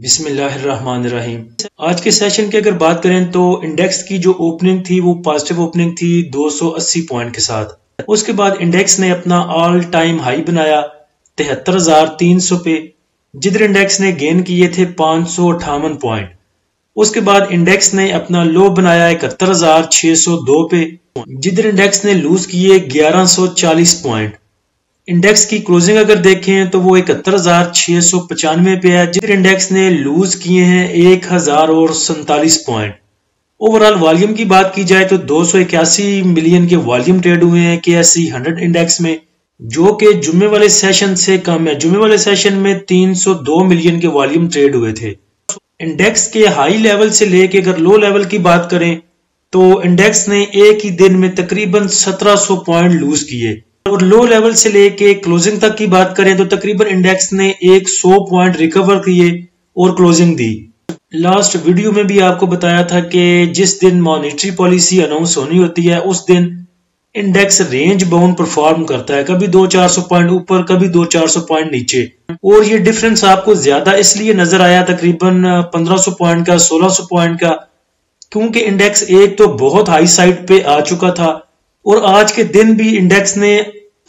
بسم اللہ الرحمن الرحیم۔ آج کے سیشن کی اگر بات کریں تو انڈیکس کی جو اوپننگ تھی وہ پازیٹیو اوپننگ تھی 280 پوائنٹ کے ساتھ۔ اس کے بعد انڈیکس نے اپنا آل ٹائم ہائی بنایا 73,300 پہ، جدھر انڈیکس نے گین کیے تھے 558 پوائنٹ۔ اس کے بعد انڈیکس نے اپنا لو بنایا 71,602 پہ، جدھر انڈیکس نے لوز کیے 1140 پوائنٹ۔ انڈیکس کی کلوزنگ اگر دیکھیں تو وہ 71,695 پہ ہے، جدھر انڈیکس نے لوز کیے ہیں 1,047 پوائنٹ۔ اوورال والیوم کی بات کی جائے تو 281 ملین کے والیوم ٹریڈ ہوئے ہیں KSE 100 انڈیکس میں، جو کہ جمعے والے سیشن سے کم ہے۔ جمعے والے سیشن میں 302 ملین کے والیوم ٹریڈ ہوئے تھے۔ انڈیکس کے ہائی لیول سے لے کے اگر لو لیول کی بات کریں تو انڈیکس نے ایک ہی دن میں تقریباً 1700 پوائنٹ لوز کیے، اور لو لیول سے لے کے کلوزنگ تک کی بات کریں تو تقریباً انڈیکس نے 100 پوائنٹ ریکور کیے اور کلوزنگ دی۔ لاسٹ ویڈیو میں بھی آپ کو بتایا تھا کہ جس دن مانیٹری پالیسی اناؤنس ہونی ہوتی ہے اس دن انڈیکس رینج باؤنڈ پرفارم کرتا ہے، کبھی 200-400 پوائنٹ اوپر، کبھی 200-400 پوائنٹ نیچے، اور یہ ڈیفرنس آپ کو زیادہ اس لیے نظر آیا تقریباً 1500 پوائنٹ کا، 1600 پوائنٹ کا، کیونکہ انڈیکس ایک تو بہت ہائی سائٹ پہ آ چکا تھا، اور آج کے دن بھی انڈیکس نے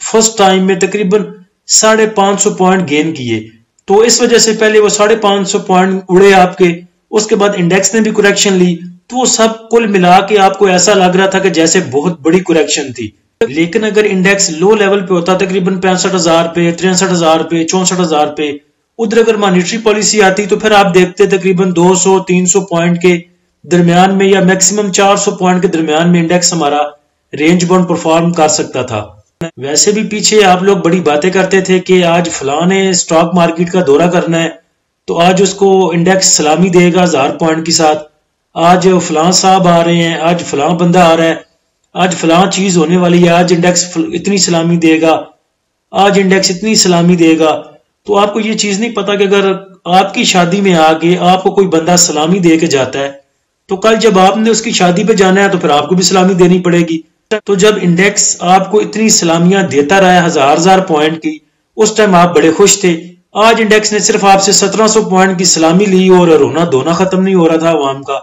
فرسٹ ٹائم میں تقریباً 550 پوائنٹ گین کیے، تو اس وجہ سے پہلے وہ 550 پوائنٹ اڑے آپ کے، اس کے بعد انڈیکس نے بھی کریکشن لی، تو وہ سب کل ملا کے آپ کو ایسا لگ رہا تھا کہ جیسے بہت بڑی کریکشن تھی۔ لیکن اگر انڈیکس لو لیول پہ ہوتا تقریباً 65,000 پہ، 63,000 پہ، 64,000 پہ، ادھر اگر مانیٹری پالیسی آتی تو پھر آپ دیکھتے تقریباً 200-300 پوائنٹ کے درمیان میں یا میکسیمم 400 پوائنٹ کے درمیان میں انڈیکس ہمارا رینج باؤنڈ پرفارم کر سکتا تھا۔ ویسے بھی پیچھے آپ لوگ بڑی باتیں کرتے تھے کہ آج فلاں نے سٹاک مارکیٹ کا دورہ کرنا ہے تو آج اس کو انڈیکس سلامی دے گا 1000 پوائنٹ کے ساتھ، آج فلاں صاحب آ رہے ہیں، آج فلاں بندہ آ رہا ہے، آج فلاں چیز ہونے والی ہے، آج انڈیکس اتنی سلامی دے گا، آج انڈیکس اتنی سلامی دے گا۔ تو آپ کو یہ چیز نہیں پتا کہ اگر آپ کی شادی میں آ کے آپ کو کوئی بندہ سلامی دے کے جاتا ہے تو کل جب آپ نے اس کی شادی پہ جانا ہے تو پھر آپ کو بھی سلامی دینی پڑے گی۔ تو جب انڈیکس آپ کو اتنی سلامیاں دیتا رہا ہے 1000 پوائنٹ کی، اس ٹائم آپ بڑے خوش تھے۔ آج انڈیکس نے صرف آپ سے 1700 پوائنٹ کی سلامی لی اور رونا دھونا ختم نہیں ہو رہا تھا عوام کا،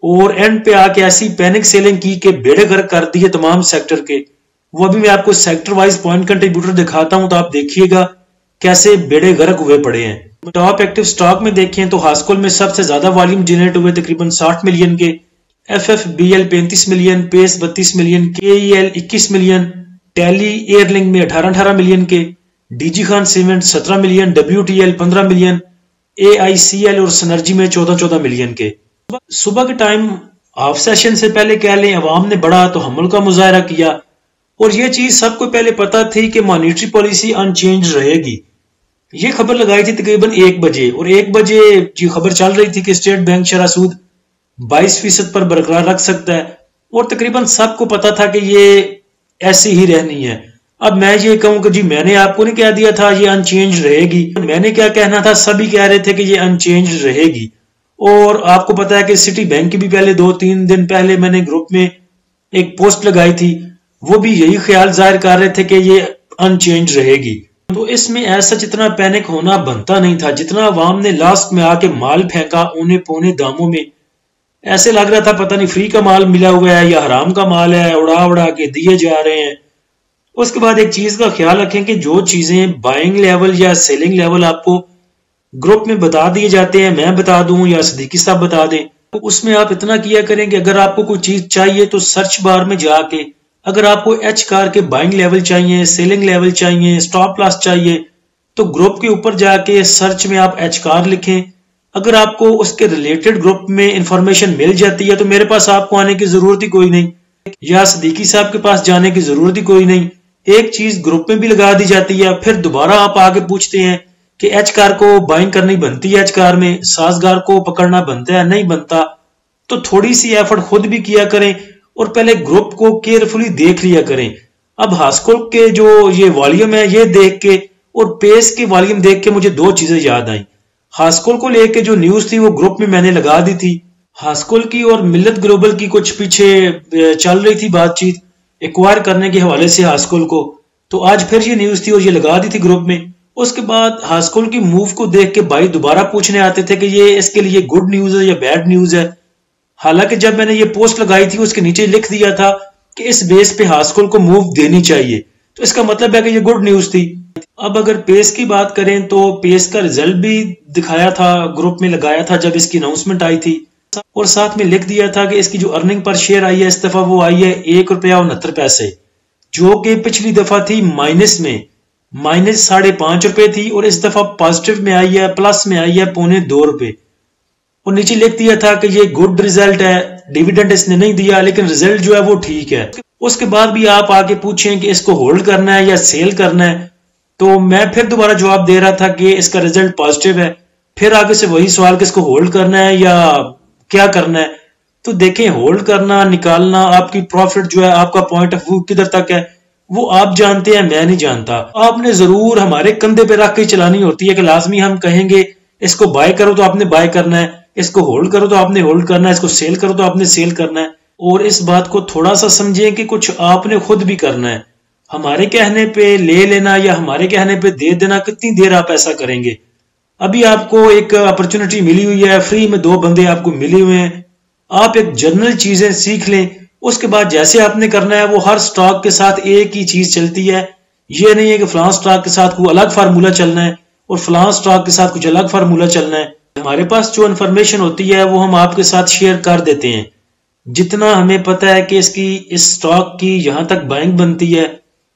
اور اینڈ پہ آ کے ایسی پینک سیلنگ کی کہ بیڑے غرق کر دیے تمام سیکٹر کے۔ وہ ابھی میں آپ کو سیکٹر وائز پوائنٹ کنٹریبیوٹر دکھاتا ہوں تو آپ دیکھیے گا کیسے بیڑے غرق ہوئے پڑے ہیں۔ ٹاپ ایکٹیو سٹاک میں دیکھیں تو ہاسکول میں سب سے زیادہ والیوم جنریٹ ہوئے تقریباً 60 ملین کے، FFBL 35 million, Pace 32 million, KEL 21 million, Tele Air Link میں 18 ملین کے، D G Khan Cement 17 million, WTL 15 million, AICL اور سنرجی میں 14 ملین کے۔ صبح کے ٹائم ہاف سیشن سے پہلے کہہ لیں عوام نے بڑا تو حمل کا مظاہرہ کیا، اور یہ چیز سب کو پہلے پتا تھی کہ مانیٹری پالیسی ان چینج رہے گی۔ یہ خبر لگائی تھی تقریباً 1 بجے، اور 1 بجے یہ خبر چل رہی تھی کہ اسٹیٹ بینک شرح سود 22% پر برقرار رکھ سکتا ہے، اور تقریباً سب کو پتا تھا کہ یہ ایسی ہی رہنی ہے۔ اب میں یہ کہوں کہ جی میں نے آپ کو نہیں کہہ دیا تھا یہ ان چینج رہے گی، میں نے کیا کہنا تھا، سبھی کہہ رہے تھے کہ یہ ان چینج رہے گی۔ اور آپ کو پتا ہے کہ سٹی بینک کی بھی پہلے 2-3 دن پہلے میں نے گروپ میں ایک پوسٹ لگائی تھی، وہ بھی یہی خیال ظاہر کر رہے تھے کہ یہ ان چینج رہے گی۔ تو اس میں ایسا جتنا پینک ہونا بنتا نہیں تھا، جتنا عوام نے لاسٹ میں آ کے مال پھینکا اونے پونے داموں میں، ایسے لگ رہا تھا پتہ نہیں فری کا مال ملا ہوا ہے یا حرام کا مال ہے، اڑا اڑا کے دیے جا رہے ہیں۔ اس کے بعد ایک چیز کا خیال رکھیں کہ جو چیزیں بائنگ لیول یا سیلنگ لیول آپ کو گروپ میں بتا دیے جاتے ہیں، میں بتا دوں یا صدیقی صاحب بتا دیں، تو اس میں آپ اتنا کیا کریں کہ اگر آپ کو کوئی چیز چاہیے تو سرچ بار میں جا کے اگر آپ کو ایچ کار کے بائنگ لیول چاہیے، سیلنگ لیول چاہیے، سٹاپ لاس چاہیے، تو گروپ کے اوپر جا کے سرچ میں آپ ایچ کار لکھیں۔ اگر آپ کو اس کے ریلیٹڈ گروپ میں انفارمیشن مل جاتی ہے تو میرے پاس آپ کو آنے کی ضرورت ہی کوئی نہیں، یا صدیقی صاحب کے پاس جانے کی ضرورت ہی کوئی نہیں۔ ایک چیز گروپ میں بھی لگا دی جاتی ہے، پھر دوبارہ آپ آگے پوچھتے ہیں کہ ایچ کار کو بائنگ کرنی بنتی ہے، ایچ کار میں سازگار کو پکڑنا بنتا ہے نہیں بنتا، تو تھوڑی سی ایفرٹ خود بھی کیا کریں اور پہلے گروپ کو کیئرفلی دیکھ لیا کریں۔ اب ہاسکول کے جو یہ والیوم ہے یہ دیکھ کے اور پیس کے والیوم دیکھ کے مجھے 2 چیزیں یاد آئیں۔ ہاسکول کو لے کے جو نیوز تھی وہ گروپ میں نے لگا دی تھی، ہاسکول کی اور ملت گلوبل کی کچھ پیچھے چل رہی تھی بات چیت ایکوائر کرنے کے حوالے سے ہاسکول کو، تو آج پھر یہ نیوز تھی اور یہ لگا دی تھی گروپ میں، اس کے بعد ہاسکول کی موو کو دیکھ کے بھائی دوبارہ پوچھنے آتے تھے کہ یہ اس کے لیے گڈ نیوز ہے یا بیڈ نیوز ہے. حالانکہ جب میں نے یہ پوسٹ لگائی تھی اس کے نیچے لکھ دیا تھا کہ اس بیس پہ ہاسکول کو موو دینی چاہیے، تو اس کا مطلب ہے کہ یہ گڈ نیوز تھی. اب اگر پیس کی بات کریں تو پیس کا رزلٹ بھی دکھایا تھا، گروپ میں لگایا تھا جب اس کی اناؤنسمنٹ آئی تھی، اور ساتھ میں لکھ دیا تھا کہ اس کی جو ارننگ پر شیئر آئی ہے اس دفعہ وہ آئی ہے ₹1.69، جو کہ پچھلی دفعہ تھی مائنس میں، -5.5 تھی، اور اس دفعہ پازیٹیو میں آئی ہے، پلس میں آئی ہے ₹2.25. اور نیچے لکھ دیا تھا کہ یہ گڈ ریزلٹ ہے، ڈیویڈنڈ اس نے نہیں دیا لیکن ریزلٹ جو ہے وہ ٹھیک ہے. اس کے بعد بھی آپ آگے پوچھیں کہ اس کو ہولڈ کرنا ہے یا سیل کرنا ہے، تو میں پھر دوبارہ جواب دے رہا تھا کہ اس کا ریزلٹ پازیٹیو ہے. پھر آگے سے وہی سوال کہ اس کو ہولڈ کرنا ہے یا کیا کرنا ہے. تو دیکھیں، ہولڈ کرنا، نکالنا، آپ کی پروفٹ جو ہے، آپ کا پوائنٹ آف ویو کدھر تک ہے وہ آپ جانتے ہیں، میں نہیں جانتا. آپ نے ضرور ہمارے کندھے پہ رکھ کے چلانی ہوتی ہے کہ لازمی ہم کہیں گے اس کو بائی کرو تو آپ نے بائی کرنا ہے، اس کو ہولڈ کرو تو آپ نے ہولڈ کرنا ہے، اس کو سیل کرو تو آپ نے سیل کرنا ہے. اور اس بات کو تھوڑا سا سمجھیں کہ کچھ آپ نے خود بھی کرنا ہے. ہمارے کہنے پہ لے لینا یا ہمارے کہنے پہ دے دینا، کتنی دیر آپ ایسا کریں گے؟ ابھی آپ کو ایک اپرچونٹی ملی ہوئی ہے، فری میں 2 بندے آپ کو ملے ہوئے ہیں، آپ ایک جنرل چیزیں سیکھ لیں. اس کے بعد جیسے آپ نے کرنا ہے وہ ہر سٹاک کے ساتھ ایک ہی چیز چلتی ہے. یہ نہیں ہے کہ فلاں سٹاک کے ساتھ کوئی الگ فارمولا چلنا ہے اور فلاں سٹاک کے ساتھ کچھ الگ فارمولا چلنا ہے. ہمارے پاس جو انفارمیشن ہوتی ہے وہ ہم آپ کے ساتھ شیئر کر دیتے ہیں. جتنا ہمیں پتا ہے کہ اس سٹاک کی یہاں تک بائنگ بنتی ہے،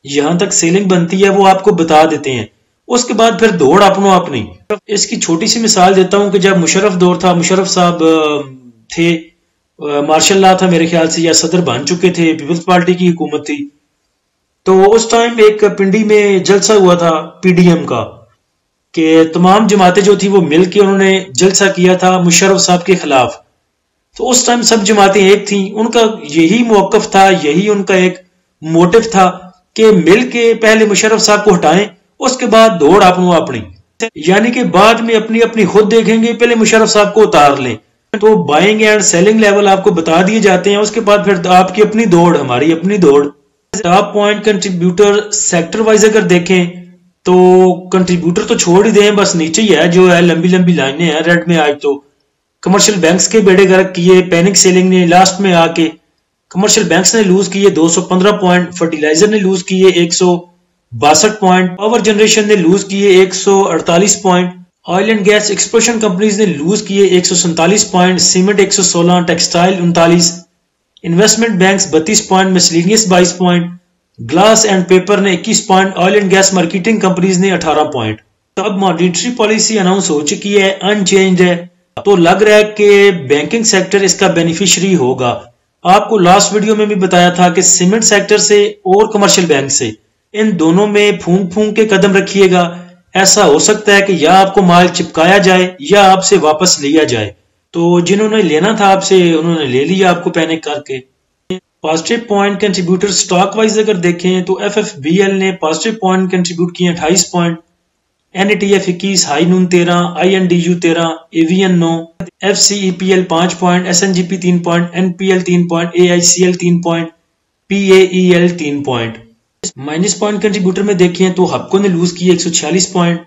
یہاں تک سیلنگ بنتی ہے، وہ آپ کو بتا دیتے ہیں. اس کے بعد پھر دوڑ اپنی. اس کی چھوٹی سی مثال دیتا ہوں کہ جب مشرف دور تھا، مشرف صاحب تھے، مارشل لا تھا میرے خیال سے، یا صدر بن چکے تھے، پیپلز پارٹی کی حکومت تھی. تو اس ٹائم ایک پنڈی میں جلسہ ہوا تھا PDM کا، کہ تمام جماعتیں جو تھی وہ مل کے انہوں نے جلسہ کیا تھا مشرف صاحب کے خلاف. تو اس ٹائم سب جماعتیں ایک تھیں، ان کا یہی موقف تھا، یہی ان کا ایک موٹو تھا کہ مل کے پہلے مشرف صاحب کو ہٹائیں، اس کے بعد دوڑ اپنی، یعنی کہ بعد میں اپنی خود دیکھیں گے، پہلے مشرف صاحب کو اتار لیں. تو بائنگ اینڈ سیلنگ لیول آپ کو بتا دیے جاتے ہیں، اس کے بعد پھر آپ کی اپنی دوڑ، ہماری اپنی دوڑ. Top point contributor sector wise اگر دیکھیں تو کنٹریبیوٹر تو چھوڑ ہی دیں، بس نیچے ہی ہے جو ہے، لمبی لائنیں ہیں ریڈ میں. آج تو کمرشل بینکس کے بیڑے گرک کیے، پینک سیلنگ نے لاسٹ میں آ کے، کمرشل بینکس نے لوز کیے 215 پوائنٹ، فرٹیلائزر نے لوز کیے 162 پوائنٹ، پاور جنریشن نے لوز کیے 148 point, oil and gas exploration companies نے لوز کیے 147 point, cement 116، textile 39، investment banks 32 point, miscellaneous 22 point, glass and paper نے 21 point, oil and gas marketing companies نے 18 point. اب monetary policy announce ہو چکی ہے، in change ہے، تو لگ رہا ہے کہ بینکنگ سیکٹر اس کا بینیفیشری ہوگا. آپ کو لاسٹ ویڈیو میں بھی بتایا تھا کہ سیمنٹ سیکٹر سے اور کمرشل بینک سے، ان دونوں میں پھونک کے قدم رکھیے گا. ایسا ہو سکتا ہے کہ یا آپ کو مال چپکایا جائے یا آپ سے واپس لیا جائے. تو جنہوں نے لینا تھا آپ سے، انہوں نے لے لیا آپ کو پینک کر کے. Positive point contributor stock wise اگر دیکھیں تو FFBL نے پازیٹیو پوائنٹ کنٹریبیوٹ کیے 28 پوائنٹ، NATF 21، ہائی نون 13، INDU 13، AVN 9، FCEPL 5 point, SNGP 3 point, NPL 3 point, AICL 3 point, PAEL 3 point. Minus point contributor میں دیکھیں تو ہپکو نے لوز کیے 146 point,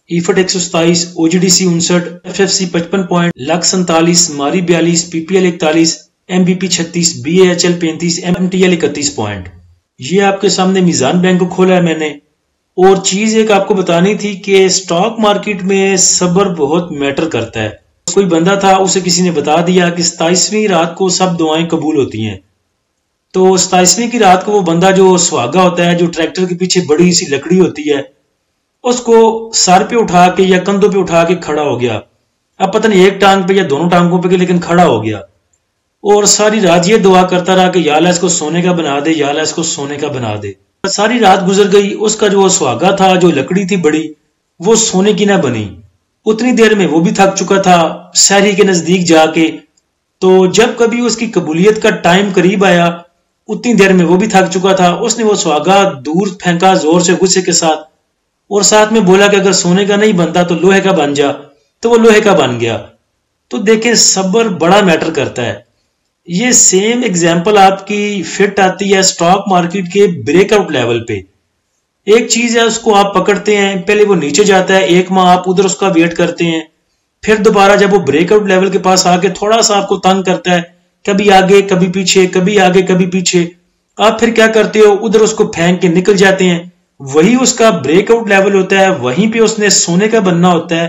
ایفٹ 127، OGDC 59، FFC 55 point, looks 47، ماری 42، PPL 41، MBP 36، BAHL 35، MTL 31 point. یہ آپ کے سامنے میزان بینک کو کھولا ہے میں نے. اور چیز ایک آپ کو بتانی تھی کہ سٹاک مارکیٹ میں صبر بہت میٹر کرتا ہے. کوئی بندہ تھا، اسے کسی نے بتا دیا کہ 27ویں رات کو سب دعائیں قبول ہوتی ہیں. تو 27ویں کی رات کو وہ بندہ جو سہاگا ہوتا ہے، جو ٹریکٹر کے پیچھے بڑی سی لکڑی ہوتی ہے، اس کو سر پہ اٹھا کے یا کندھوں پہ اٹھا کے کھڑا ہو گیا. اب پتہ نہیں ایک ٹانگ پہ یا دونوں ٹانگوں پہ، لیکن کھڑا ہو گیا. اور ساری رات یہ دعا کرتا رہا کہ یا اللہ اس کو سونے کا بنا دے، یا اللہ اس کو سونے کا بنا دے. ساری رات گزر گئی، اس کا جو سہاگا تھا، جو لکڑی تھی بڑی، وہ سونے کی نہ بنی. اتنی دیر میں وہ بھی تھک چکا تھا سحری کے نزدیک جا کے. تو جب کبھی اس کی قبولیت کا ٹائم قریب آیا، اتنی دیر میں وہ بھی تھک چکا تھا. اس نے وہ سہاگا دور پھینکا زور سے، غصے کے ساتھ، اور ساتھ میں بولا کہ اگر سونے کا نہیں بنتا تو لوہے کا بن جا. تو وہ لوہے کا بن گیا. تو دیکھیں صبر بڑا میٹر کرتا ہے. یہ سیم ایگزامپل آپ کی فٹ آتی ہے سٹاک مارکیٹ کے بریک آؤٹ لیول پہ. ایک چیز ہے اس کو آپ پکڑتے ہیں، پہلے وہ نیچے جاتا ہے، 1 ماہ آپ ادھر اس کا ویٹ کرتے ہیں، پھر دوبارہ جب وہ بریک آؤٹ لیول کے پاس آ کے تھوڑا سا آپ کو تنگ کرتا ہے، کبھی آگے کبھی پیچھے، کبھی آگے کبھی پیچھے، آپ پھر کیا کرتے ہو، ادھر اس کو پھینک کے نکل جاتے ہیں۔ وہی اس کا بریک آؤٹ لیول ہوتا ہے، وہیں پہ اس نے سونے کا بننا ہوتا ہے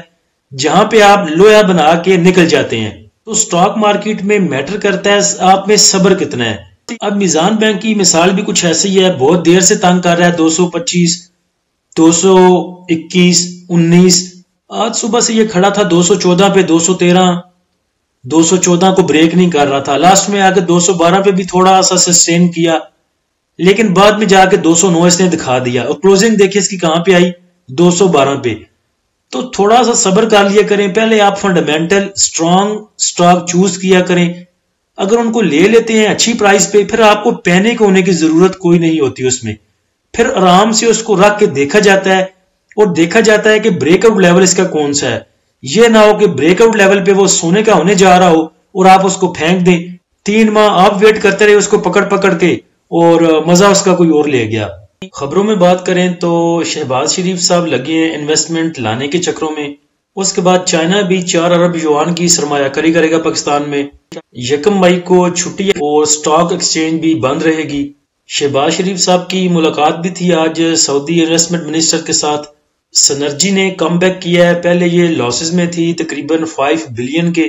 جہاں پہ آپ لویا بنا کے نکل جاتے ہیں۔ تو سٹاک مارکیٹ میں میٹر کرتا ہے آپ میں صبر کتنا ہے۔ اب میزان بینک کی مثال بھی کچھ ایسی ہے، بہت دیر سے تنگ کر رہا ہے، 225 221 19، آج صبح سے یہ کھڑا تھا 214 پہ، 213 214 کو بریک نہیں کر رہا تھا، لاسٹ میں آگے 212 پہ بھی تھوڑا سا سسٹین کیا، لیکن بعد میں جا کے 209 اس نے دکھا دیا، اور کلوزنگ دیکھیں اس کی کہاں پہ آئی، 212 پہ۔ تو تھوڑا سا صبر کر لیا کریں، پہلے آپ فنڈامنٹل سٹرونگ سٹاک چوز کیا کریں، اگر ان کو لے لیتے ہیں اچھی پرائز پہ، پھر آپ کو پینک ہونے کی ضرورت کوئی نہیں ہوتی اس میں، پھر آرام سے اس کو رکھ کے دیکھا جاتا ہے، اور دیکھا جاتا ہے کہ بریک آؤٹ لیول اس کا کون سا ہے۔ یہ نہ ہو کہ بریک آؤٹ لیول پہ وہ سونے کا ہونے جا رہا ہو اور آپ اس کو پھینک دیں، 3 ماہ آپ ویٹ کرتے رہے اس کو پکڑ پکڑ کے، اور مزہ اس کا کوئی اور لے گیا۔ خبروں میں بات کریں تو شہباز شریف صاحب لگے ہیں انویسٹمنٹ لانے کے چکروں میں، اس کے بعد چائنا بھی 4 ارب یوان کی سرمایہ کاری کرے گا پاکستان میں، 1 مئی کو چھٹی اور سٹاک ایکسچینج بھی بند رہے گی۔ شہباز شریف صاحب کی ملاقات بھی تھی آج سعودی انویسٹمنٹ منسٹر کے ساتھ۔ سنرجی نے کم بیک کیا ہے، پہلے یہ لاسز میں تھی تقریباً 5 بلین کے،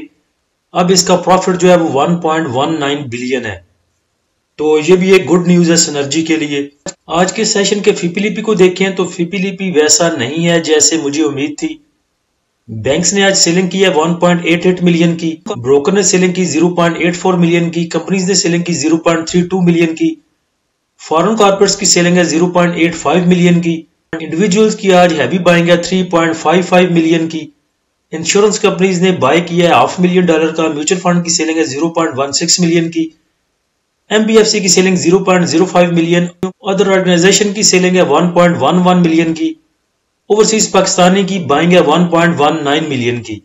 اب اس کا پروفٹ جو ہے وہ 1.19 بلین ہے، تو یہ بھی ایک گڈ نیوز ہے سنرجی کے لیے۔ آج کے سیشن کے فی پی لی پی کو دیکھیں تو فی پی لی پی ویسا نہیں ہے جیسے مجھے امید تھی۔ بینکس نے آج سیلنگ کی ہے 1.88 ملین کی، بروکر نے سیلنگ کی 0.84 ملین کی، کمپنیز نے سیلنگ کی 0.32 ملین کی، فارن کارپوریٹس کی سیلنگ ہے 0.85 ملین کی، انڈیویجولز کی آج ہیوی بائنگ ہے 3.55 ملین کی، انشورنس کمپنیز نے بائی کیا ہے $500,000 کا، میوچل فنڈ کی سیلنگ ہے 0.16 ملین کی، ایم بی ایف سی کی سیلنگ 0.05 ملین، ادر آرگنائزیشن کی سیلنگ ہے 1.11 ملین کی، اوورسیز پاکستانی کی بائنگ ہے 1.19 ملین کی۔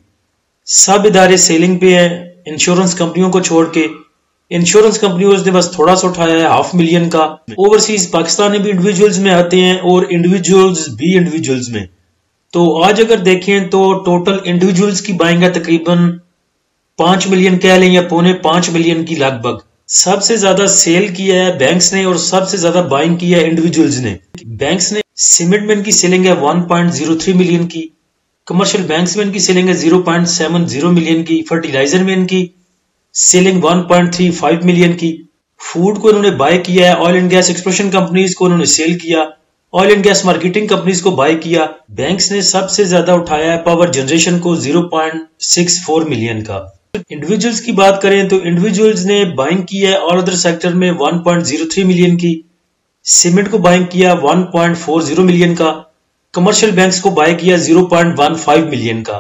سب ادارے سیلنگ پہ ہیں انشورنس کمپنیوں کو چھوڑ کے، انشورنس کمپنیوں نے بس تھوڑا سا اٹھایا ہے 500,000 کا، اوورسیز پاکستانی بھی انڈیویجولز میں آتے ہیں اور انڈیویجولز بھی انڈیویجولز میں، تو آج اگر دیکھیں تو ٹوٹل انڈیویجولز کی بائنگ ہے تقریباً 5 ملین کہہ لیں یا 4.5 ملین کی لگ بھگ۔ سب سے زیادہ سیل کیا ہے بینکس نے اور سب سے زیادہ بائنگ کیا ہے انڈیویجولز نے۔ بینکس نے سیمنٹ میں ان کی سیلنگ ہے 1.03 ملین کی، کمرشل بینکس میں ان کی سیلنگ ہے 0.70 ملین کی، فرٹیلائزر میں ان کی سیلنگ 1.35 ملین کی، فوڈ کو انہوں نے بائی کیا ہے، oil and gas exploration companies کو انہوں نے سیل کیا، oil and gas marketing companies کو بائی کیا۔ بینکس نے سب سے زیادہ اٹھایا ہے پاور جنریشن کو 0.64 ملین کا۔ انڈیویجولز کی بات کریں تو انڈیویجولز نے بائنگ کی ہے آل ادر سیکٹر میں 1.03 ملین کی، سیمنٹ کو بائنگ کیا 1.40 ملین کا، کمرشل بینکس کو بائی کیا 0.15 ملین کا۔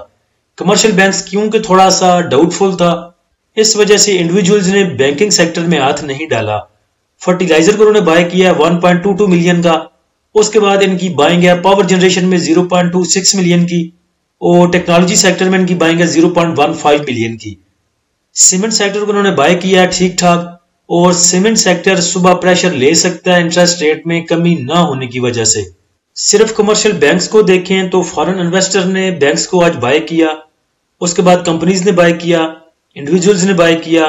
کمرشل بینکس کیونکہ تھوڑا سا ڈاؤٹ فل تھا، اس وجہ سے انڈیویجولز نے بینکنگ سیکٹر میں ہاتھ نہیں ڈالا۔ فرٹیلائزر کو انہوں نے بائی کیا 1.22 ملین کا، اس کے بعد ان کی بائنگ ہے پاور جنریشن میں 0.26 ملین کی، اور ٹیکنالوجی سیکٹر میں ان کی بائنگ ہے 0.15 ملین کی۔ سیمنٹ سیکٹر کو انہوں نے بائی کیا ٹھیک ٹھاک، اور سیمنٹ سیکٹر صبح پریشر لے سکتا ہے انٹرسٹ ریٹ میں کمی نہ ہونے کی وجہ سے۔ صرف کمرشل بینکس کو دیکھیں تو فارن انویسٹر نے بینکس کو آج بائی کیا، اس کے بعد کمپنیز نے بائی کیا، انڈیویجولز نے بائی کیا،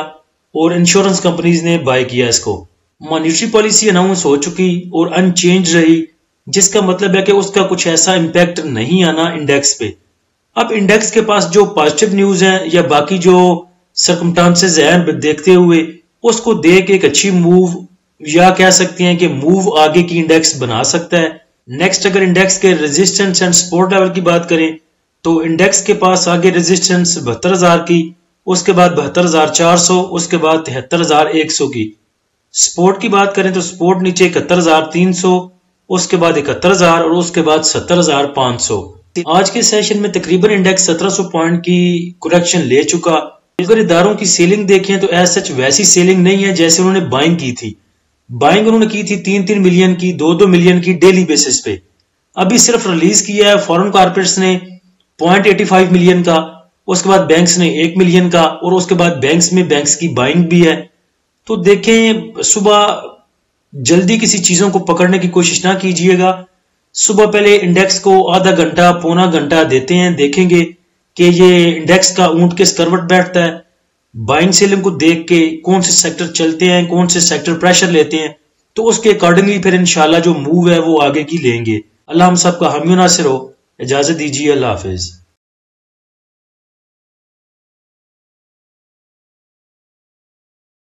اور انشورنس کمپنیز نے بائی کیا اس کو۔ مانیٹری پالیسی اناؤنس ہو چکی اور ان چینج رہی، جس کا مطلب ہے کہ اس کا کچھ ایسا امپیکٹ نہیں آنا انڈیکس پہ۔ اب انڈیکس کے پاس جو پازیٹیو نیوز ہیں یا باقی جو سرکمٹانسز ہیں دیکھتے ہوئے اس کو دیکھ ایک اچھی موو یا کہہ سکتے ہیں کہ موو آگے کی انڈیکس بنا سکتا ہے۔ نیکسٹ اگر انڈیکس کے ریزسٹنس اینڈ سپورٹ لیول کی بات کریں تو انڈیکس کے پاس آگے ریزسٹنس 72,000 کی، اس کے بعد 72,400، اس کے بعد 73,100 کی۔ سپورٹ کی بات کریں تو سپورٹ نیچے 71,300، اس کے بعد 71,000 اور اس کے بعد 70,500۔ آج کے سیشن میں تقریباً انڈیکس 1700 پوائنٹ کی کریکشن لے چکا۔ اگر اداروں کی سیلنگ دیکھیں تو ایز سچ ویسی سیلنگ نہیں ہے جیسے انہوں نے بائنگ کی تھی۔ بائنگ انہوں نے کی تھی 3 ملین کی، 2 ملین کی ڈیلی بیسس پہ۔ ابھی صرف ریلیز کیا ہے فورن کارپوریٹس نے 0.85 ملین کا، اس کے بعد بینکس نے 1 ملین کا، اور اس کے بعد بینکس میں بینکس کی بائنگ بھی ہے۔ تو دیکھیں صبح جلدی کسی چیزوں کو پکڑنے کی کوشش نہ کیجئے گا، صبح پہلے انڈیکس کو آدھا گھنٹہ پونا گھنٹہ دیتے ہیں، دیکھیں گے کہ یہ انڈیکس کا اونٹ کس کروٹ بیٹھتا ہے، بائنگ سیلنگ کو دیکھ کے کون سے سیکٹر چلتے ہیں، کون سے سیکٹر پریشر لیتے ہیں، تو اس کے اکارڈنگلی پھر انشاءاللہ جو موو ہے وہ آگے کی لیں گے۔ اللہ ہم سب کا حامی و ناصر ہو۔ اجازت دیجیے، اللہ حافظ۔